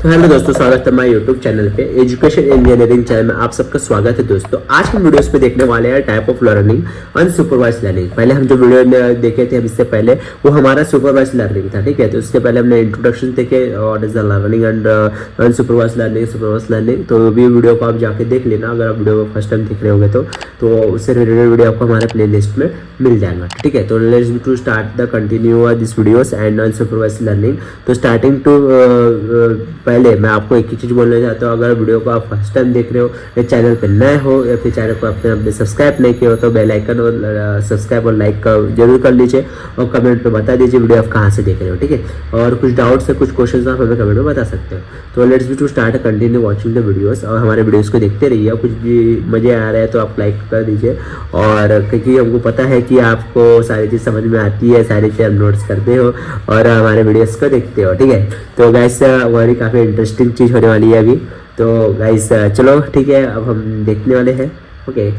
तो हेलो दोस्तों, स्वागत है हमारे यूट्यूब चैनल पे एजुकेशन इंजीनियरिंग चैनल में आप सबका स्वागत है। दोस्तों आज हम वीडियोस पे देखने वाले हैं type of learning, unsupervised learning. पहले हम जो वीडियो देखे थे इससे पहले वो हमारा सुपरवाइज्ड लर्निंग था, ठीक है। तो उसके पहले हमने इंट्रोडक्शन देखे और is the learning and unsupervised learning, supervised learning. तो भी वीडियो को आप जाके देख लेना अगर आप वीडियो को फर्स्ट टाइम देख रहे होंगे तो उससे रिलेटेड वीडियो आपको हमारे प्ले लिस्ट में मिल जाएगा, ठीक है। तो let's to start the continue this videos and unsupervised learning. तो स्टार्टिंग टू पहले मैं आपको एक ही चीज़ बोलना चाहता हूँ, अगर वीडियो को आप फर्स्ट टाइम देख रहे हो या चैनल पर नए हो या फिर चैनल को आपने सब्सक्राइब नहीं किया हो तो बेल आइकन और सब्सक्राइब और लाइक जरूर कर लीजिए और कमेंट पे बता दीजिए वीडियो आप कहाँ से देख रहे हो, ठीक है। और कुछ डाउट्स है, कुछ क्वेश्चन आप हमें कमेंट में बता सकते हो। तो let's be to start continue watching the videos और हमारे वीडियोस को देखते रहिए। कुछ भी मज़े आ रहा है तो आप लाइक कर दीजिए, और क्योंकि हमको पता है कि आपको सारी चीज़ समझ में आती है, सारी चीज़ आप नोट्स करते हो और हमारे वीडियोस को देखते हो, ठीक है। तो गाइस हमारी काफ़ी इंटरेस्टिंग चीज़ होने वाली है अभी। तो गाइस चलो ठीक है, अब हम देखने वाले हैं, ओके।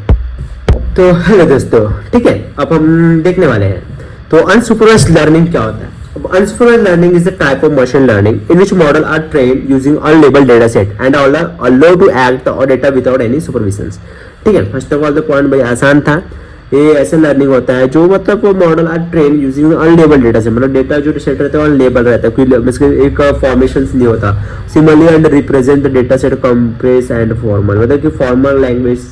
तो हेलो दोस्तों, ठीक है, अब हम देखने वाले हैं। तो अनसुपरवाइज्ड लर्निंग क्या होता है? Unsupervised learning is a type of machine learning in which models are trained using unlabeled data set and are allowed to act on data without any supervisions, ठीक है। First of all the point भाई आसान था। ये ऐसे learning होता है जो मतलब model are train using unlabelled data से, मतलब डेटा जो सेट रहता है अनलेबल रहता है, कोई एक फॉर्मेशन नहीं होता। Similarly and represent the data set compress and formal, मतलब कि फॉर्मल लैंग्वेज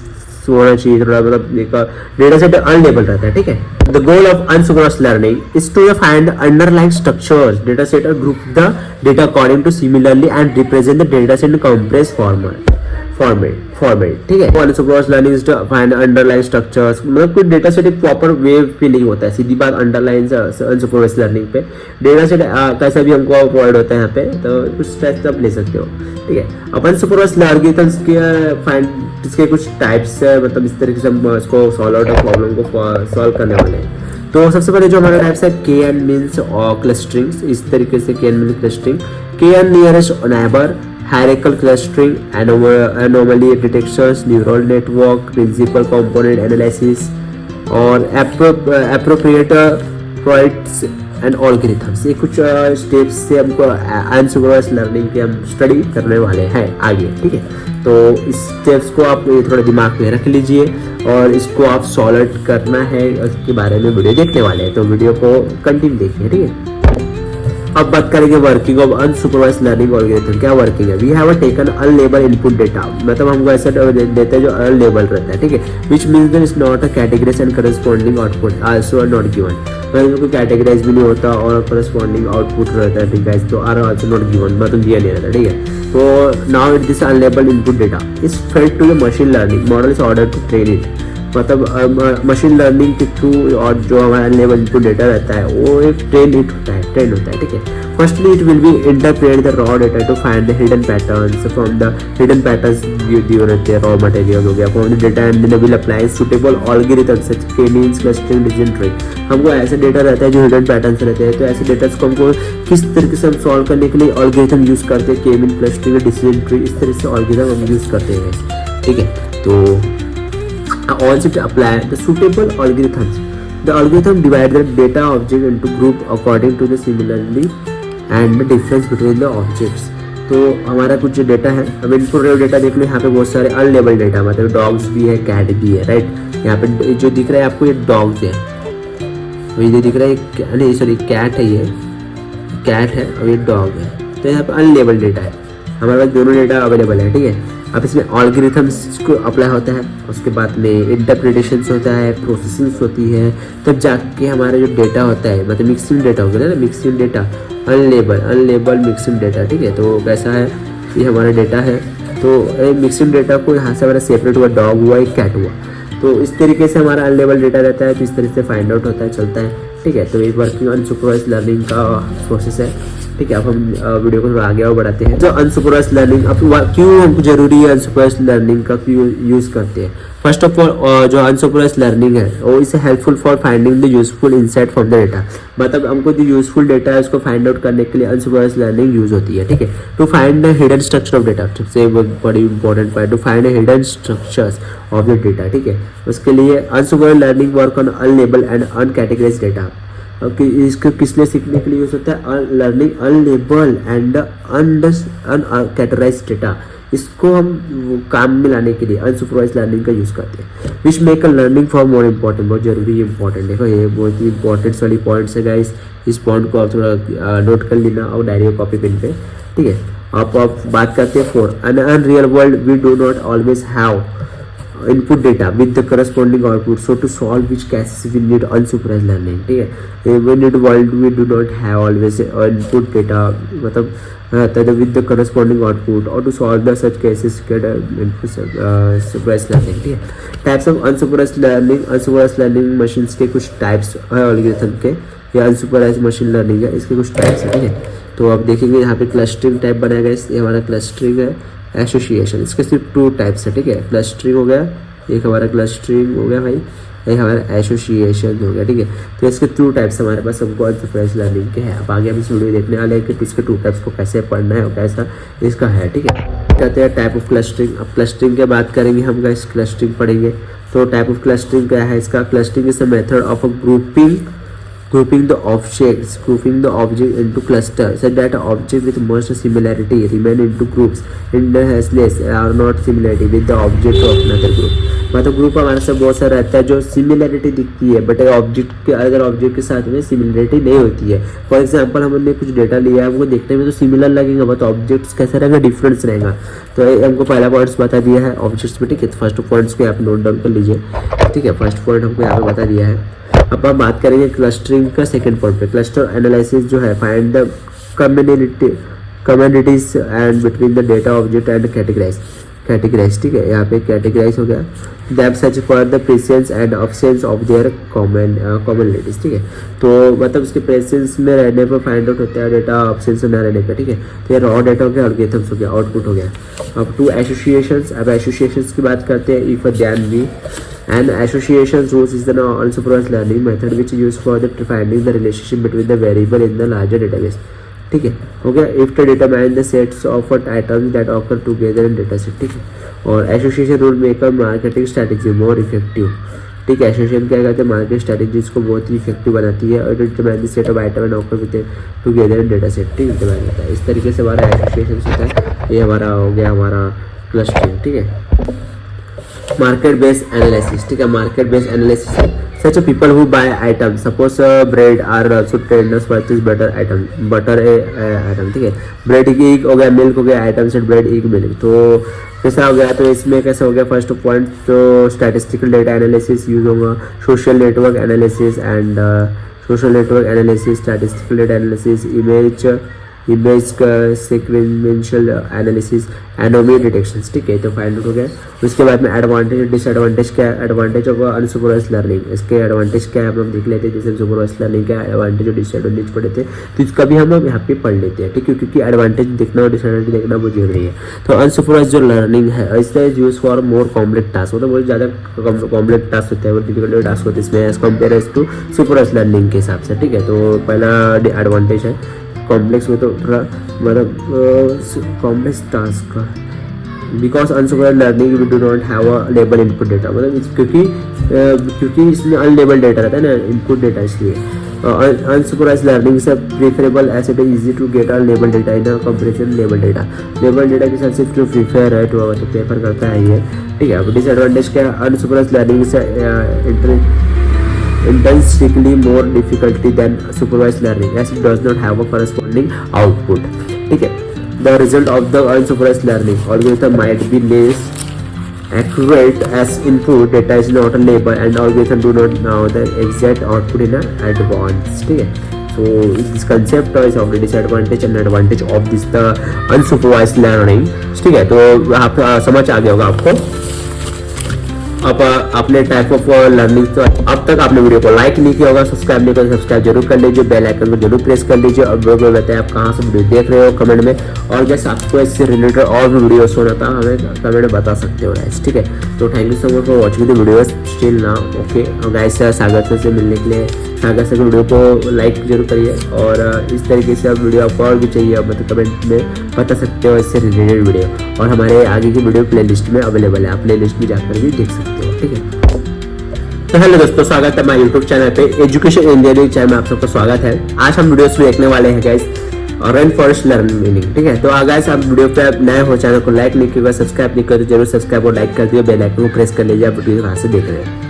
होना चाहिए थोड़ा, मतलब एक डेटा सेट अनलेबल रहता है, ठीक है। The goal of unsupervised learning is to find underlying structures data set और group the data according to similarly and represent the data set in compress format, ठीक है। Unsupervised learning is to find underlying structures, मतलब कोई data set एक proper wave पे नहीं होता है, सीधी बात अंडरलाइन अनसुपरवाइज्ड लर्निंग पे डेटा सेट कैसा भी हमको प्रोवाइड होता है यहाँ पे, तो कुछ स्टेप्स आप ले सकते हो, ठीक है। अपन सुपरवाइज्ड लर्निंग्स के फाइंड इसके कुछ टाइप्स है, मतलब इस तरीके से हम इसको सॉल्व आउट ऑफ प्रॉब्लम को सॉल्व करने वाले हैं। तो सबसे पहले जो हमारा टाइप्स है के एन मीन्स और क्लस्टरिंग, इस तरीके से K N means clustering, K N nearest neighbour, hierarchical clustering, anomaly detections, neural network, principal component analysis और appropriate proids and algorithms। ये कुछ स्टेप्स से हमको अनसुपरवाइज्ड लर्निंग के हम स्टडी करने वाले हैं आगे, ठीक है। तो इस स्टेप्स को आप थोड़ा दिमाग में रख लीजिए और इसको आप सॉल्व करना है, उसके बारे में वीडियो देखने वाले हैं। तो वीडियो को कंटिन्यू देखिए, ठीक है। अब बात करेंगे working of unsupervised learning algorithm. क्या वर्किंग है? We have taken unlabel input data, मतलब हमको ऐसा देता है जो अनलेबल रहता है, ठीक है। Which means that is not a categorise and corresponding output also are not given, मतलब कोई कैटेगराइज भी नहीं होता और करस्पॉन्डिंग आउटपुट रहता है, ठीक है। तो आर आल्सो नॉट गिवन, मतलब दिया नहीं रहता, ठीक है। तो now it this unlabel input data is fed to the machine learning model is order to train it, मतलब मशीन लर्निंग के थ्रू और जो हमारा लेवल इनपुट डेटा रहता है वो एक ट्रेन होता है, ठीक है। Firstly it will be interpret the raw data to find the hidden patterns from the hidden patterns दिए रहते हैं, रॉ मटेरियल हो गया from the data and then will apply suitable algorithms such K means clustering decision tree. हमको ऐसे data रहता है जो हिडन पैटर्न्स रहते हैं, तो ऐसे डेटा को हमको किस तरीके से हम सॉल्व करने के लिए एल्गोरिथम यूज करते हैं, के मीन क्लस्टरिंग डिसीजन ट्री, इस तरह से एल्गोरिथम हम यूज करते हैं, ठीक है। तो also to apply the suitable algorithms. The algorithm divide the data object into group according to the similarity and the difference between the objects. तो हमारा कुछ जो डेटा है, अब इनपुट डेटा देख लो, यहाँ पे बहुत सारे अनलेबल डेटा, मतलब डॉग्स भी है, कैट भी है, राइट। यहाँ पे जो दिख रहा है आपको ये डॉग्स है, तो ये दिख रहा है नहीं सॉरी कैट है, ये कैट है और ये डॉग है। तो यहाँ पे अनलेबल डेटा है, हमारे पास दोनों डेटा अवेलेबल है, ठीक है। अब इसमें एल्गोरिथम्स को अप्लाई होता है, उसके बाद में इंटरप्रिटेशंस होता है, प्रोसेसिंग्स होती है, तब जाके हमारा जो डेटा होता है, मतलब मिक्सिंग डेटा हो गया ना, mixing data unlabel mixing data, ठीक है। तो कैसा है, ये हमारा डेटा है, तो मिक्सिंग डेटा को यहाँ से हमारा सेपरेट हुआ, डॉग हुआ, एक कैट हुआ, तो इस तरीके से हमारा अनलेबल डेटा रहता है, तो इस तरीके से फाइंड आउट होता है, चलता है, ठीक है। तो ये वर्किंग अनसुपरवाइज्ड लर्निंग का प्रोसेस है, ठीक है। अब हम वीडियो को थोड़ा आगे और बढ़ाते हैं। जो अनसुपरवाइज्ड लर्निंग अब क्यों हमको जरूरी है, अनसुपरवाइज्ड लर्निंग का क्यों यूज करते हैं? फर्स्ट ऑफ ऑल जो अनसुपरवाइज्ड लर्निंग है वो इसे helpful for finding the useful insight from the data, मतलब हमको जो यूजफुल डेटा है उसको फाइंड आउट करने के लिए अनसुपरवाइज्ड लर्निंग यूज होती है, ठीक है। To find the hidden structure of data, सबसे बड़ी important point, to find the hidden structures of the data, ठीक है। उसके लिए unsupervised learning work on unlabel and uncategorized data, इसको किस लिए सीखने के लिए यूज होता है? Learning unlabel and uncategorized data, इसको हम काम में लाने के लिए अनसुपरवाइज लर्निंग का यूज़ करते हैं। Which make a learning for more important, बहुत जरूरी इंपॉर्टेंट। देखो ये बहुत ही इंपॉर्टेंट वाली पॉइंट्स है गाइस, इस पॉइंट को आप थोड़ा नोट कर लेना और डायरी और कॉपी पेन पे, ठीक है। आप बात करते हैं for, an unreal world we do not always have input data with the corresponding output, so to solve which cases we need unsupervised learning, ठीक है। we need world we do not have always input data, मतलब with the corresponding output, or to solve the such cases get supervised learning, ठीक है। types of unsupervised learning machines के कुछ types है algorithm के, या unsupervised machine learning है, इसके कुछ types है, ठीक है। तो आप देखेंगे यहाँ पे क्लस्टरिंग टाइप बनाया गया, ये हमारा क्लस्टरिंग है। एसोसिएशन, इसके सिर्फ 2 टाइप्स है, ठीक है। क्लस्टरिंग हो गया, एक हमारा क्लस्टरिंग हो गया भाई, एक हमारा एसोसिएशन हो गया, ठीक है। तो इसके 2 टाइप्स हमारे पास हमको अनसुपरवाइज्ड लर्निंग के हैं। अब आगे हम इस वीडियो देखने वाले हैं कि इसके 2 टाइप्स को कैसे पढ़ना है और कैसा इसका है, ठीक है। कहते हैं टाइप ऑफ क्लस्टरिंग। अब क्लस्टरिंग की बात करेंगे हम, गाइस क्लस्टरिंग पढ़ेंगे। तो टाइप ऑफ क्लस्टरिंग क्या है इसका? Clustering is the method of grouping the object into clusters so that object with most similarity remain into groups unless are not similarity with the object of another group। मतलब group हमारे साथ बहुत सारा रहता है जो सिमिलैरिटी दिखती है, बट अगर ऑब्जेक्ट के साथ में सिमिलैरिटी नहीं होती है। फॉर एग्जांपल हमने कुछ डेटा लिया है, हमको देखने में तो सिमिलर लगेगा, बट ऑब्जेक्ट्स कैसा रहेगा? डिफरेंस रहेगा। तो हमको पहला पॉइंट्स बता दिया है ऑब्जेक्ट्स में, ठीक है। तो फर्स्ट पॉइंट्स को आप नोट डाउन कर लीजिए, ठीक है। फर्स्ट पॉइंट हमको यहाँ पे बता दिया है। अब आप बात करेंगे क्लस्टरिंग का सेकंड पॉइंट पे। क्लस्टर एनालिसिस जो है, find the communities and between the data object and categorize, ठीक है। यहाँ पे कैटेगराइज हो गया। That search for the presence and absence of their commonalities, ठीक है। तो मतलब उसके प्रेजेंस में रहने पर फाइंड आउट होता है डेटा, अब्सेंस में न रहने पर, ठीक है। तो ये रॉ डेटा हो गया, एल्गोरिथम्स हो गया, आउटपुट हो गया। अब 2 एसोसिएशंस। अब एसोसिएशंस की बात करते हैं। इफ ध्यान भी and association rules is the unsupervised learning method which is used for the finding the relationship between the variable in the larger database, ठीक है। हो गया। if to determine the sets of items that occur together in data set, ठीक है। और association rule maker marketing strategy more effective, ठीक है। Association क्या कहते हैं? मार्केटिंग स्ट्रैटेजीज को बहुत ही इफेक्टिव बनाती है। और determine the set of item and occur with together in data set, ठीक है, डिटरमाइन होता है। इस तरीके से हमारा एसोसिएशन होता है। ये हमारा हो गया हमारा क्लस्टरिंग, ठीक है। मार्केट बेस्ड एनालिसिस, ठीक है। Market based analysis such people who buy item, suppose bread are also traders purchase butter item, ठीक है। ब्रेड की एक हो गया, मिल्क हो गया, आइटम सेट ब्रेड एक मिल्क। तो कैसा हो गया? तो इसमें कैसा हो गया? फर्स्ट पॉइंट तो स्टैटिस्टिकल डेटा एनालिसिस यूज होगा, social network analysis and statistical data analysis, image का सीक्वेंशियल एनालिसिस, एनोमी डिटेक्शंस, ठीक है। तो फाइंड आउट हो गया। उसके बाद में एडवांटेज डिसएडवांटेज क्या है? एडवांटेज होगा अनसुपरवाइज्ड लर्निंग। इसके एडवांटेज क्या है हम देख लेते हैं। जैसे सुपरवाइज्ड लर्निंग का एडवांटेज और डिसएडवांटेज पढ़े थे, तो इसका भी हम यहाँ पे पढ़ लेते हैं, ठीक है। क्योंकि एडवांटेज देखना और डिसएडवांटेज देखना बहुत जरूरी है। तो अनसुपरवाइज्ड जो लर्निंग है इसका use for more complex task, मतलब बहुत ज़्यादा कॉम्प्लेक्स टास्क होते हैं, बहुत डिफिकल्ट टास्क होते हैं इसमें as compare to supervised learning के हिसाब से, ठीक है। तो पहला एडवांटेज है कॉम्प्लेक्स में, तो थोड़ा मतलब कॉम्प्लेक्स टास्क का, because unsupervised learning we do not have a label input data, मतलब क्योंकि इसमें अनलेबल डेटा रहता है ना इनपुट डेटा, इसलिए अनसुपरवाइज्ड लर्निंग से preferable as it is easy to get a label data in comparison label data. Label data के साथ सिर्फ जो प्रीफेयर है तो प्रेफर करता है ये, ठीक है। अब डिसएडवांटेज क्या है? अनसुपरवाइज्ड लर्निंग से intrinsically more difficulty than supervised learning as it does not have a corresponding output, ठीक है। The result of the unsupervised learning algorithm might be less accurate as input data is not a label and algorithm do not know the exact output in advance, ठीक है। So this concept is of the disadvantage and advantage of this the unsupervised learning, ठीक है। तो आप समझ आ गया होगा आपको। अब अपने टाइप ऑफ लर्निंग, तो अब तक आपने वीडियो को लाइक नहीं किया होगा, सब्सक्राइब नहीं किया, सब्सक्राइब जरूर कर लीजिए, बेल आइकन को जरूर प्रेस कर लीजिए और वीडियो बताइए आप कहाँ से वीडियो देख रहे हो कमेंट में। और जैसे आपको इससे रिलेटेड और भी वीडियो होना था हमें कमेंट में बता सकते हो गाइस, ठीक है। तो thank you so much for watching the video still now, okay. और गाइस सागर सर से मिलने के लिए सागर सर के वीडियो को लाइक जरूर करिए और इस तरीके से अब वीडियो आपको और भी चाहिए मतलब कमेंट में बता सकते हो इससे रिलेटेड वीडियो, और हमारे आगे की वीडियो प्लेलिस्ट में अवेलेबल है, आप प्लेलिस्ट में जाकर भी देख सकते हो, ठीक है। तो हेलो दोस्तों, स्वागत है हमारे यूट्यूब चैनल पे एजुकेशन इंजीनियरिंग चैनल में आप सबका स्वागत है। आज हम वीडियोस में देखने वाले हैं गाइस रेन फॉरेस्ट लर्निंग, ठीक है। तो गाइस आप वीडियो पे नए हो, चैनल को लाइक नहीं किया, सब्सक्राइब नहीं कर, जरूर सब्सक्राइब और लाइक कर दिए, बेल आइकन को प्रेस कर लीजिए आप वीडियो कहाँ से देख रहे हैं।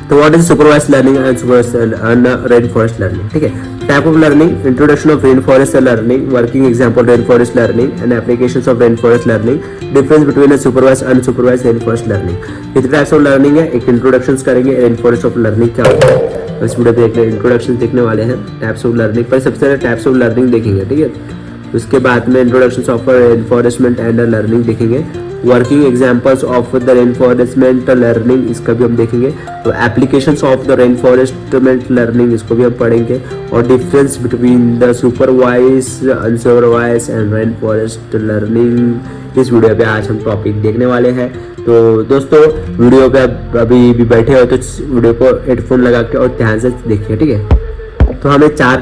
तो what is supervised learning and supervised rain forest learning, ठीक है। Type of learning, introduction of rain forest learning, working example rain forest learning and applications of rain forest learning, difference between supervised and unsupervised rain forest learning. कितने types of learning है, एक introduction करेंगे rain forest of learning क्या होता है, इस video पे introduction देखने वाले हैं। टाइप्स ऑफ लर्निंग पर सबसे पहले टाइप्स ऑफ लर्निंग देखेंगे, ठीक है। उसके बाद में introduction of reinforcement and learning देखेंगे, working examples of the reinforcement learning इसका भी हम देखेंगे, तो applications of the reinforcement learning इसको भी हम पढ़ेंगे, और difference between the supervised, unsupervised and reinforcement learning इस वीडियो पे आज हम टॉपिक देखने वाले हैं। तो दोस्तों वीडियो पे अभी भी बैठे हो तो वीडियो को हेडफोन लगा के और ध्यान से देखिए, ठीक है। तो हमें 5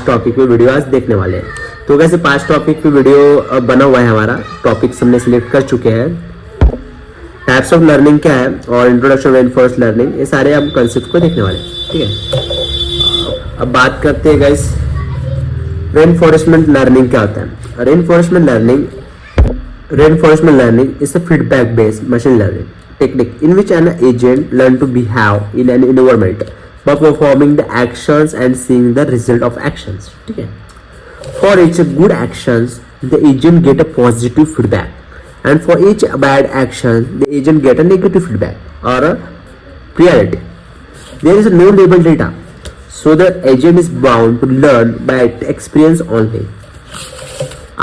टॉपिक पे वीडियो आज देखने वाले हैं। तो वैसे 5 टॉपिक पे वीडियो बना हुआ है, हमारा टॉपिक्स हमने सिलेक्ट कर चुके हैं। टाइप्स ऑफ लर्निंग क्या है और इंट्रोडक्शन रेन फॉरेस्ट लर्निंग, ये सारे हम कंसेप्ट को देखने वाले हैं, ठीक है। अब बात करते हैं गाइस रेनफॉरेस्टमेंट लर्निंग क्या होता है। रेनफॉरेस्टमेंट learning is a feedback based machine learning technique in which an agent learn to behave in an environment by performing the actions and seeing the result of actions, ठीक है। For each good actions, the agent get a positive feedback, and for each bad action, the agent get a negative feedback or a priority. There is no label data, so the agent is bound to learn by experience only.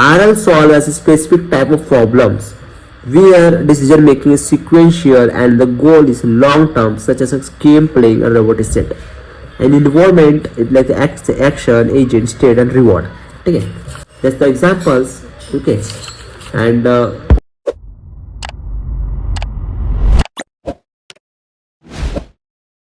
RL solves a specific type of problems where decision making is sequential and the goal is long term, such as a game playing a robotic set. An environment is like the action, agent, state and reward, ठीक है। That's the examples, okay। And